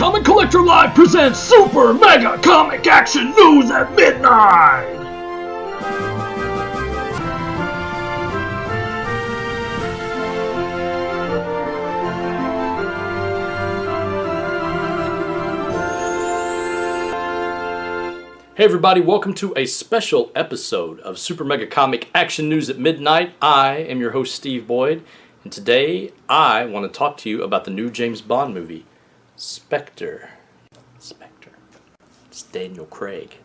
Comic Collector Live presents Super Mega Comic Action News at Midnight! Hey everybody, welcome to a special episode of Super Mega Comic Action News at Midnight. I am your host Steve Boyd, and today I want to talk to you about the new James Bond movie, Spectre. It's Daniel Craig.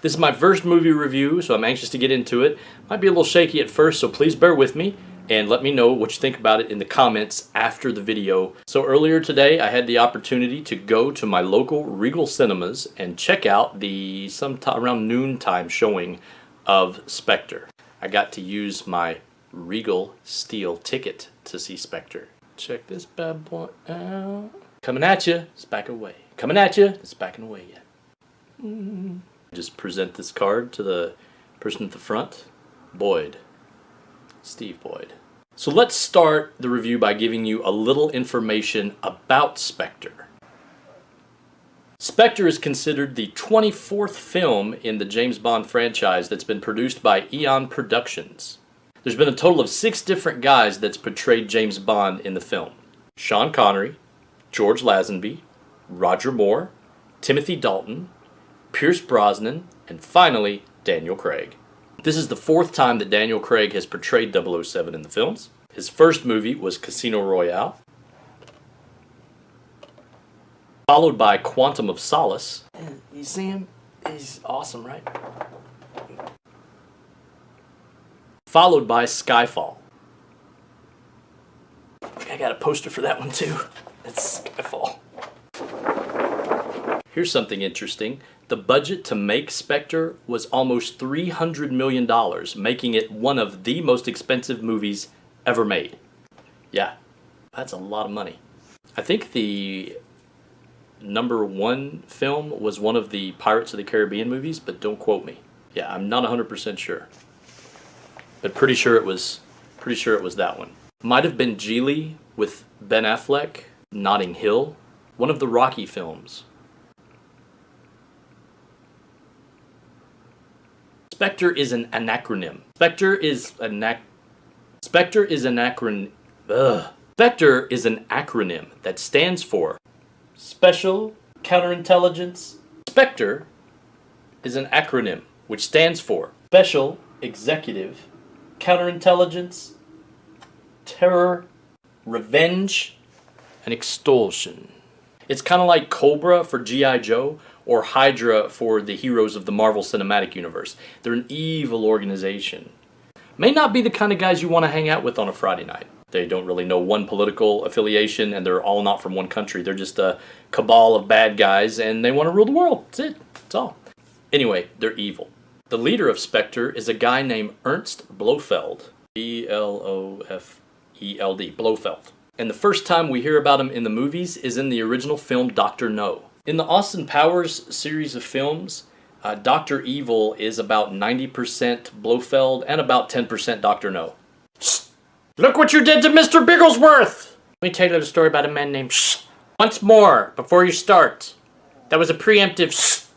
This is my first movie review, so I'm anxious to get into it. Might be a little shaky at first, so please bear with me and let me know what you think about it in the comments after the video. So earlier today, I had the opportunity to go to my local Regal Cinemas and check out the around noontime showing of Spectre. I got to use my Regal Steel ticket to see Spectre. Check this bad boy out. Coming at you, it's backing away. Coming at you, it's backing away yet. Just present this card to the person at the front. Boyd. Steve Boyd. So let's start the review by giving you a little information about Spectre. Spectre is considered the 24th film in the James Bond franchise that's been produced by Eon Productions. There's been a total of 6 different guys that's portrayed James Bond in the film. Sean Connery, George Lazenby, Roger Moore, Timothy Dalton, Pierce Brosnan, and finally, Daniel Craig. This is the 4th time that Daniel Craig has portrayed 007 in the films. His first movie was Casino Royale, followed by Quantum of Solace. And you see him? He's awesome, right? Followed by Skyfall. I got a poster for that one too. It's Skyfall. Here's something interesting. The budget to make Spectre was almost $300 million, making it one of the most expensive movies ever made. Yeah, that's a lot of money. I think the #1 film was one of the Pirates of the Caribbean movies, but don't quote me. Yeah, I'm not 100% sure. But pretty sure it was that one. Might have been Geely with Ben Affleck, Notting Hill, one of the Rocky films. Spectre is an acronym. Spectre is an acronym that stands for Special Counterintelligence. Spectre is an acronym which stands for Special Executive Counterintelligence, Terror, Revenge, and Extortion. It's kind of like Cobra for G.I. Joe or Hydra for the heroes of the Marvel Cinematic Universe. They're an evil organization. May not be the kind of guys you want to hang out with on a Friday night. They don't really know one political affiliation, and they're all not from one country. They're just a cabal of bad guys, and they want to rule the world. That's it. That's all. Anyway, they're evil. The leader of Spectre is a guy named Ernst Blofeld. B-L-O-F-E-L-D. Blofeld. And the first time we hear about him in the movies is in the original film Dr. No. In the Austin Powers series of films, Dr. Evil is about 90% Blofeld and about 10% Dr. No. Shh. Look what you did to Mr. Bigglesworth! Let me tell you a story about a man named Shh. Once more, before you start. That was a preemptive Shh.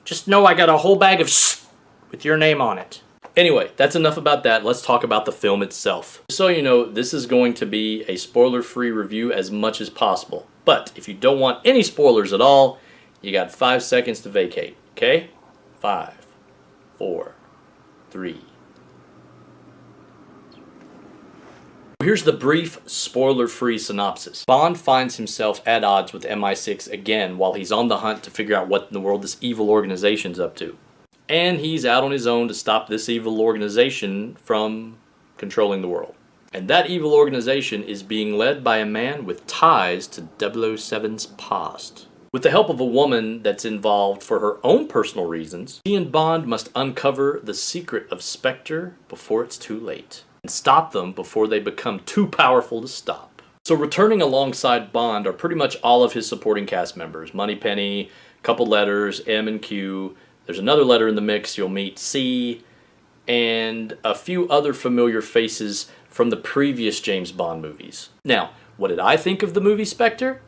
Just know I got a whole bag of Shh with your name on it. Anyway, that's enough about that. Let's talk about the film itself. So you know, this is going to be a spoiler-free review as much as possible. But if you don't want any spoilers at all, you got 5 seconds to vacate. Okay? 5, 4, 3. Here's the brief, spoiler-free synopsis. Bond finds himself at odds with MI6 again while he's on the hunt to figure out what in the world this evil organization's up to. And he's out on his own to stop this evil organization from controlling the world. And that evil organization is being led by a man with ties to 007's past. With the help of a woman that's involved for her own personal reasons, he and Bond must uncover the secret of Spectre before it's too late, and stop them before they become too powerful to stop. So returning alongside Bond are pretty much all of his supporting cast members. Moneypenny, couple letters, M and Q. There's another letter in the mix. You'll meet C, and a few other familiar faces from the previous James Bond movies. Now, what did I think of the movie Spectre?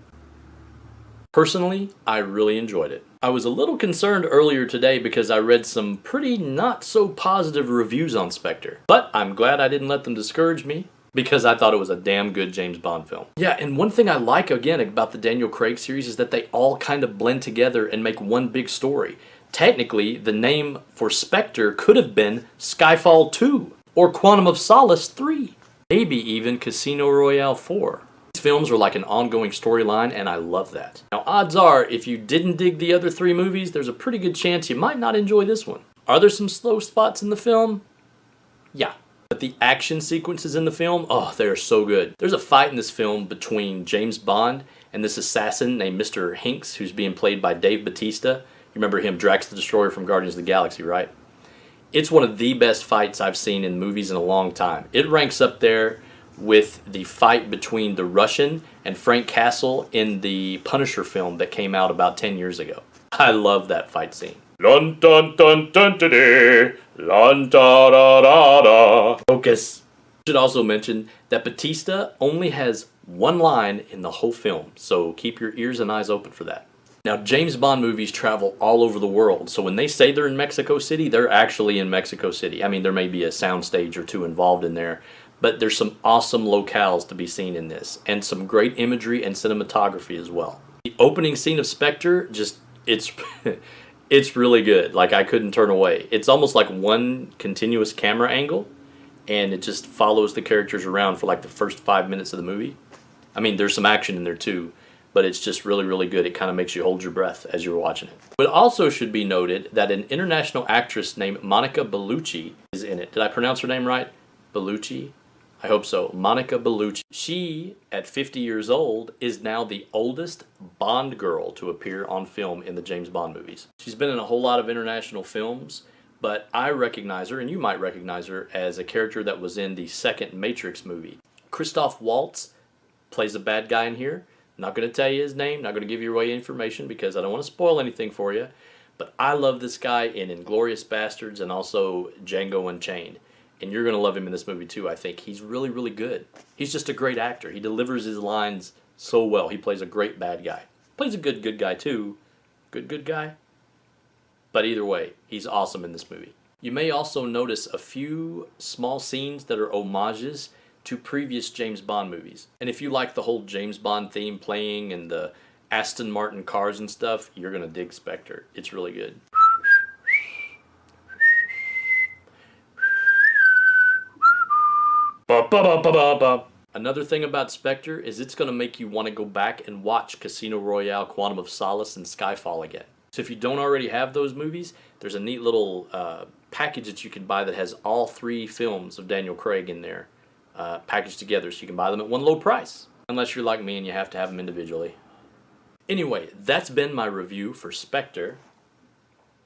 Personally, I really enjoyed it. I was a little concerned earlier today because I read some pretty not so positive reviews on Spectre, but I'm glad I didn't let them discourage me because I thought it was a damn good James Bond film. Yeah, and one thing I like again about the Daniel Craig series is that they all kind of blend together and make one big story. Technically, the name for Spectre could have been Skyfall 2 or Quantum of Solace 3, maybe even Casino Royale 4. These films are like an ongoing storyline, and I love that. Now, odds are, if you didn't dig the other 3 movies, there's a pretty good chance you might not enjoy this one. Are there some slow spots in the film? Yeah. But the action sequences in the film, oh, they are so good. There's a fight in this film between James Bond and this assassin named Mr. Hinks, who's being played by Dave Bautista. You remember him, Drax the Destroyer from Guardians of the Galaxy, right? It's one of the best fights I've seen in movies in a long time. It ranks up there with the fight between the Russian and Frank Castle in the Punisher film that came out about 10 years ago. I love that fight scene. Lun dun dun dun dun dun, lun da da da da. Focus. I should also mention that Bautista only has one line in the whole film, so keep your ears and eyes open for that. Now, James Bond movies travel all over the world, so when they say they're in Mexico City, they're actually in Mexico City. I mean, there may be a soundstage or two involved in there, but there's some awesome locales to be seen in this, and some great imagery and cinematography as well. The opening scene of Spectre, it's it's really good. Like, I couldn't turn away. It's almost like one continuous camera angle, and it just follows the characters around for like the first 5 minutes of the movie. I mean, there's some action in there too, but it's just really, really good. It kind of makes you hold your breath as you're watching it. But it also should be noted that an international actress named Monica Bellucci is in it. Did I pronounce her name right? Bellucci? I hope so. Monica Bellucci. She, at 50 years old, is now the oldest Bond girl to appear on film in the James Bond movies. She's been in a whole lot of international films, but I recognize her, and you might recognize her, as a character that was in the second Matrix movie. Christoph Waltz plays a bad guy in here. Not going to tell you his name, not going to give you away information because I don't want to spoil anything for you. But I love this guy in Inglourious Bastards and also Django Unchained. And you're going to love him in this movie too, I think. He's really, really good. He's just a great actor. He delivers his lines so well. He plays a great bad guy. Plays a good guy too. Good guy. But either way, he's awesome in this movie. You may also notice a few small scenes that are homages to previous James Bond movies. And if you like the whole James Bond theme playing and the Aston Martin cars and stuff, you're going to dig Spectre. It's really good. Another thing about Spectre is it's going to make you want to go back and watch Casino Royale, Quantum of Solace, and Skyfall again. So if you don't already have those movies, there's a neat little package that you can buy that has all 3 films of Daniel Craig in there packaged together, so you can buy them at one low price. Unless you're like me and you have to have them individually. Anyway, that's been my review for Spectre.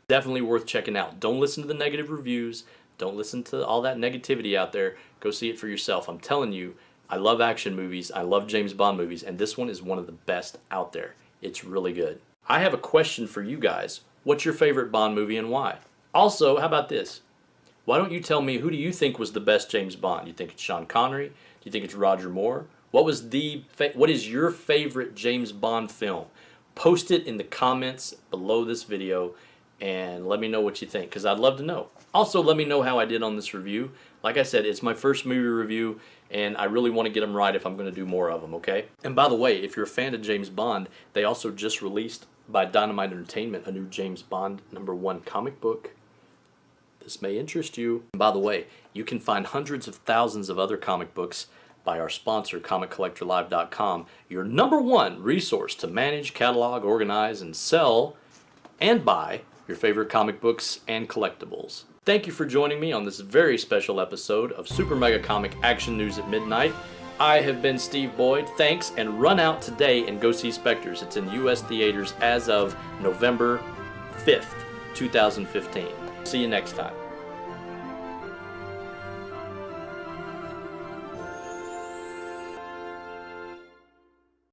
Definitely worth checking out. Don't listen to the negative reviews. Don't listen to all that negativity out there. Go see it for yourself. I'm telling you, I love action movies. I love James Bond movies, and this one is one of the best out there. It's really good. I have a question for you guys. What's your favorite Bond movie and why? Also, how about this? Why don't you tell me, who do you think was the best James Bond? Do you think it's Sean Connery? Do you think it's Roger Moore? What is your favorite James Bond film? Post it in the comments below this video and let me know what you think, because I'd love to know. Also, let me know how I did on this review. Like I said, it's my first movie review, and I really want to get them right if I'm going to do more of them, okay? And by the way, if you're a fan of James Bond, they also just released by Dynamite Entertainment a new James Bond #1 comic book. This may interest you. And by the way, you can find hundreds of thousands of other comic books by our sponsor, ComicCollectorLive.com, your #1 resource to manage, catalog, organize, and sell and buy your favorite comic books and collectibles. Thank you for joining me on this very special episode of Super Mega Comic Action News at Midnight. I have been Steve Boyd. Thanks, and run out today and go see Spectres. It's in U.S. theaters as of November 5th, 2015. See you next time.